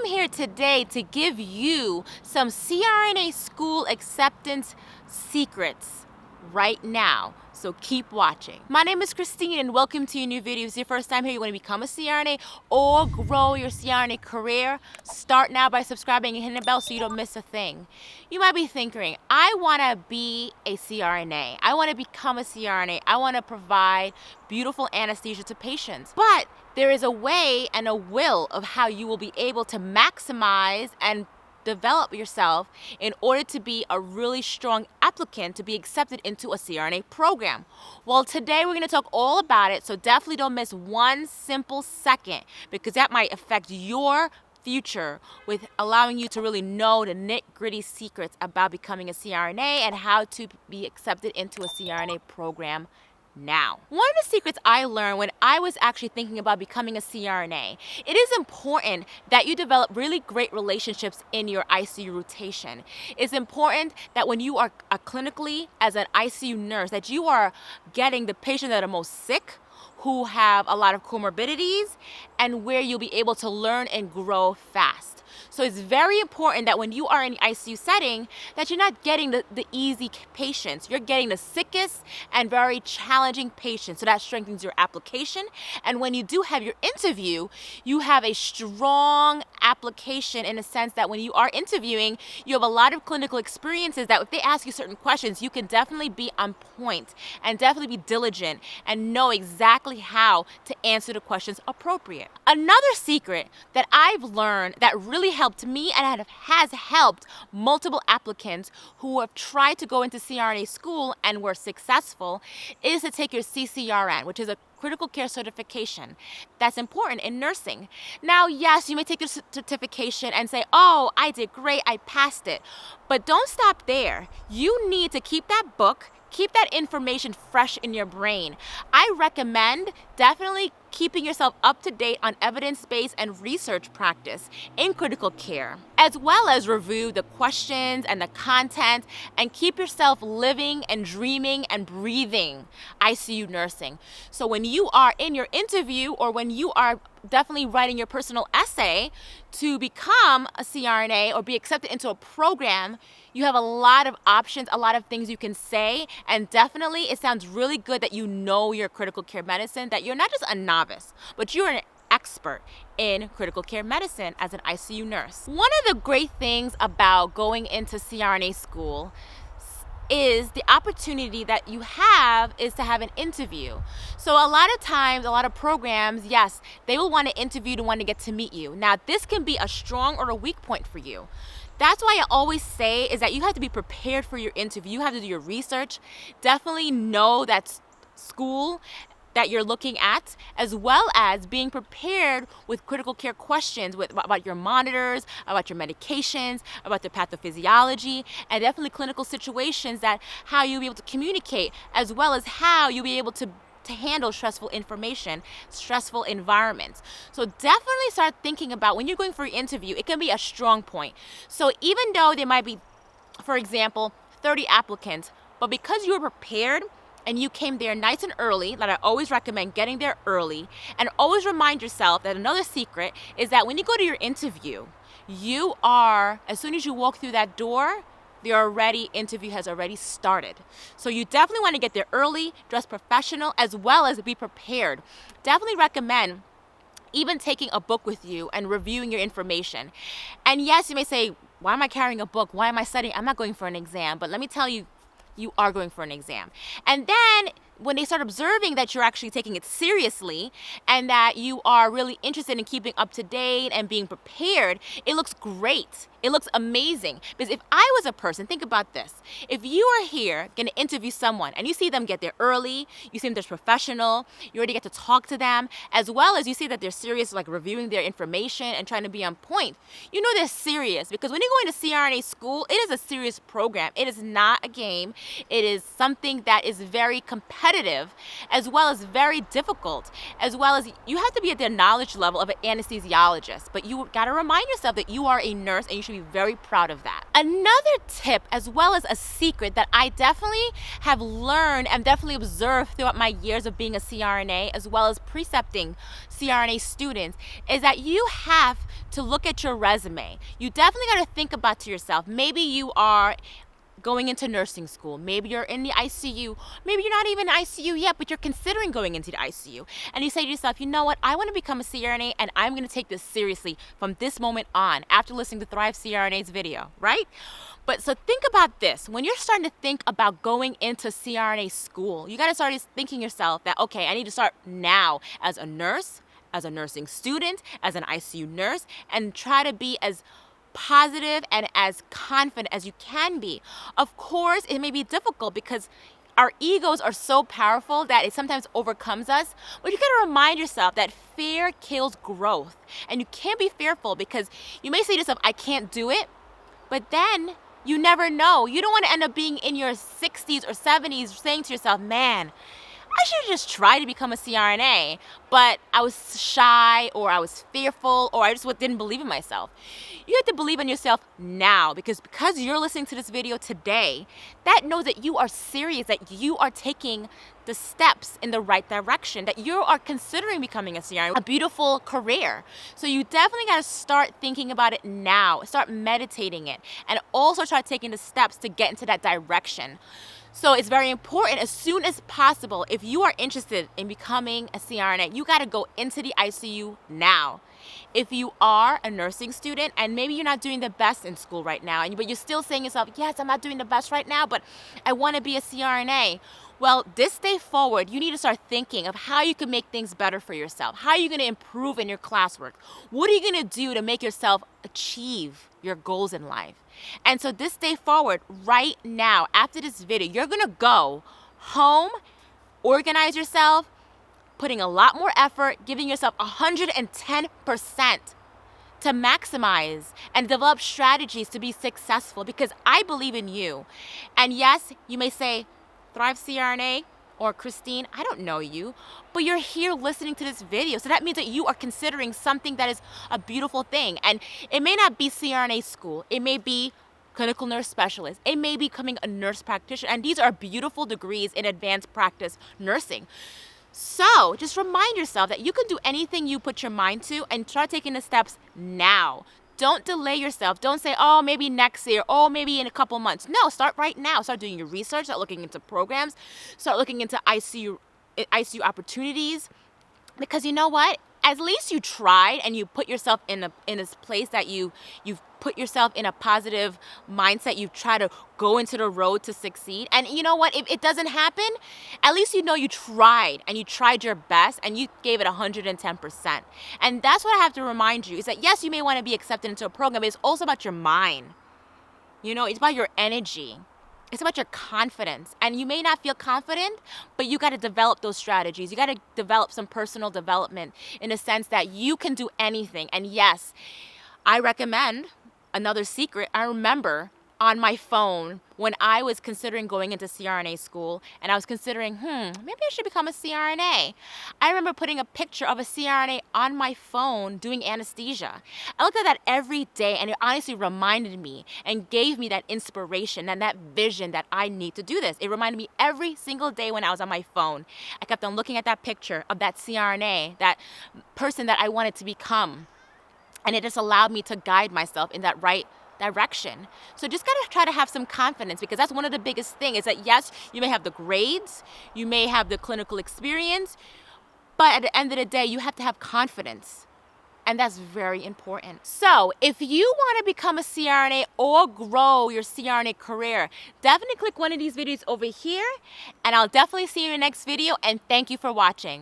am here today to give you some CRNA school acceptance secrets right now. So keep watching. My name is Christine and welcome to your new video. If it's your first time here, you want to become a CRNA or grow your CRNA career, start now by subscribing and hitting the bell so you don't miss a thing. You might be thinking, I want to be a CRNA. I want to become a CRNA. I want to provide beautiful anesthesia to patients. But there is a way and a will of how you will be able to maximize and develop yourself in order to be a really strong applicant to be accepted into a CRNA program. Well, today we're going to talk all about it, so definitely don't miss one simple second because that might affect your future with allowing you to really know the nitty-gritty secrets about becoming a CRNA and how to be accepted into a CRNA program now. One of the secrets I learned when I was actually thinking about becoming a CRNA, it is important that you develop really great relationships in your ICU rotation. It's important that when you are clinically as an ICU nurse, that you are getting the patients that are most sick, who have a lot of comorbidities, and where you'll be able to learn and grow fast. So it's very important that when you are in the ICU setting, that you're not getting the easy patients. You're getting the sickest and very challenging patients. So that strengthens your application. And when you do have your interview, you have a strong application in a sense that when you are interviewing, you have a lot of clinical experiences that if they ask you certain questions, you can definitely be on point and definitely be diligent and know exactly how to answer the questions appropriate. Another secret that I've learned that really helped me and has helped multiple applicants who have tried to go into CRNA school and were successful is to take your CCRN, which is a critical care certification that's important in nursing. Now, yes, you may take the certification and say, oh, I did great, I passed it. But don't stop there. You need to keep that book, keep that information fresh in your brain. I recommend definitely keeping yourself up to date on evidence-based and research practice in critical care, as well as review the questions and the content and keep yourself living and dreaming and breathing ICU nursing. So when you are in your interview or when you are definitely writing your personal essay to become a CRNA or be accepted into a program, you have a lot of options, a lot of things you can say, and definitely it sounds really good that you know your critical care medicine, that you're not just a novice, but you're an expert in critical care medicine as an ICU nurse. One of the great things about going into CRNA school is the opportunity that you have is to have an interview. So a lot of times, a lot of programs, yes, they will want to interview to want to get to meet you. Now, this can be a strong or a weak point for you. That's why I always say is that you have to be prepared for your interview. You have to do your research. Definitely know that school that you're looking at, as well as being prepared with critical care questions about your monitors, about your medications, about the pathophysiology, and definitely clinical situations that how you'll be able to communicate, as well as how you'll be able to handle stressful information, stressful environments. So definitely start thinking about when you're going for your interview, it can be a strong point. So even though there might be, for example, 30 applicants, but because you were prepared and you came there nice and early, that I always recommend getting there early, and always remind yourself that another secret is that when you go to your interview, you are, as soon as you walk through that door, the interview has already started. So you definitely want to get there early, dress professional, as well as be prepared. Definitely recommend even taking a book with you and reviewing your information. And yes, you may say, why am I carrying a book? Why am I studying? I'm not going for an exam. But let me tell you, you are going for an exam. And then when they start observing that you're actually taking it seriously and that you are really interested in keeping up to date and being prepared, it looks great. It looks amazing. Because if I was a person, think about this. If you are here going to interview someone and you see them get there early, you see them as professional, you already get to talk to them, as well as you see that they're serious, like reviewing their information and trying to be on point, you know they're serious. Because when you go into CRNA school, it is a serious program. It is not a game. It is something that is very competitive competitive, as well as very difficult, as well as you have to be at the knowledge level of an anesthesiologist. But you got to remind yourself that you are a nurse and you should be very proud of that. Another tip, as well as a secret that I definitely have learned and definitely observed throughout my years of being a CRNA, as well as precepting CRNA students, is that you have to look at your resume. You definitely got to think about to yourself, maybe you are going into nursing school, maybe you're in the ICU, maybe you're not even in ICU yet, but you're considering going into the ICU, and you say to yourself, you know what, I want to become a CRNA and I'm going to take this seriously from this moment on after listening to Thrive CRNA's video, right? But so think about this, when you're starting to think about going into CRNA school, you got to start thinking yourself that, okay, I need to start now as a nurse, as a nursing student, as an ICU nurse, and try to be as positive and as confident as you can be. Of course, it may be difficult because our egos are so powerful that it sometimes overcomes us, but you gotta remind yourself that fear kills growth, and you can't be fearful because you may say to yourself, I can't do it, but then you never know. You don't want to end up being in your 60s or 70s saying to yourself, man, I should have just tried to become a CRNA, but I was shy, or I was fearful, or I just didn't believe in myself. You have to believe in yourself now, because you're listening to this video today, that knows that you are serious, that you are taking the steps in the right direction, that you are considering becoming a CRNA, a beautiful career. So you definitely got to start thinking about it now, start meditating it, and also start taking the steps to get into that direction. So it's very important, as soon as possible, if you are interested in becoming a CRNA, you got to go into the ICU now. If you are a nursing student and maybe you're not doing the best in school right now, but you're still saying to yourself, yes, I'm not doing the best right now, but I want to be a CRNA. Well, this day forward, you need to start thinking of how you can make things better for yourself. How are you going to improve in your classwork? What are you going to do to make yourself achieve your goals in life? And so this day forward, right now, after this video, you're going to go home, organize yourself, putting a lot more effort, giving yourself 110% to maximize and develop strategies to be successful, because I believe in you. And yes, you may say, Thrive CRNA or Christine, I don't know you, but you're here listening to this video. So that means that you are considering something that is a beautiful thing. And it may not be CRNA school. It may be clinical nurse specialist. It may be becoming a nurse practitioner. And these are beautiful degrees in advanced practice nursing. So just remind yourself that you can do anything you put your mind to, and start taking the steps now. Don't delay yourself. Don't say, oh, maybe next year, oh, maybe in a couple months. No, start right now. Start doing your research, start looking into programs, start looking into ICU opportunities. Because you know what? At least you tried, and you put yourself in a place that you've put yourself in a positive mindset. You try to go into the road to succeed. And you know what? If it doesn't happen, at least you know you tried, and you tried your best, and you gave it 110%. And that's what I have to remind you, is that yes, you may want to be accepted into a program, but it's also about your mind. You know, it's about your energy. It's about your confidence. And you may not feel confident, but you got to develop those strategies. You got to develop some personal development in the sense that you can do anything. And yes, I recommend another secret. I remember on my phone when I was considering going into CRNA school, and I was considering, maybe I should become a CRNA. I remember putting a picture of a CRNA on my phone doing anesthesia. I looked at that every day, and it honestly reminded me and gave me that inspiration and that vision that I need to do this. It reminded me every single day when I was on my phone. I kept on looking at that picture of that CRNA, that person that I wanted to become. And it just allowed me to guide myself in that right direction. So just gotta try to have some confidence, because that's one of the biggest things, is that yes, you may have the grades, you may have the clinical experience, but at the end of the day, you have to have confidence. And that's very important. So if you want to become a CRNA or grow your CRNA career, definitely click one of these videos over here, and I'll definitely see you in the next video, and thank you for watching.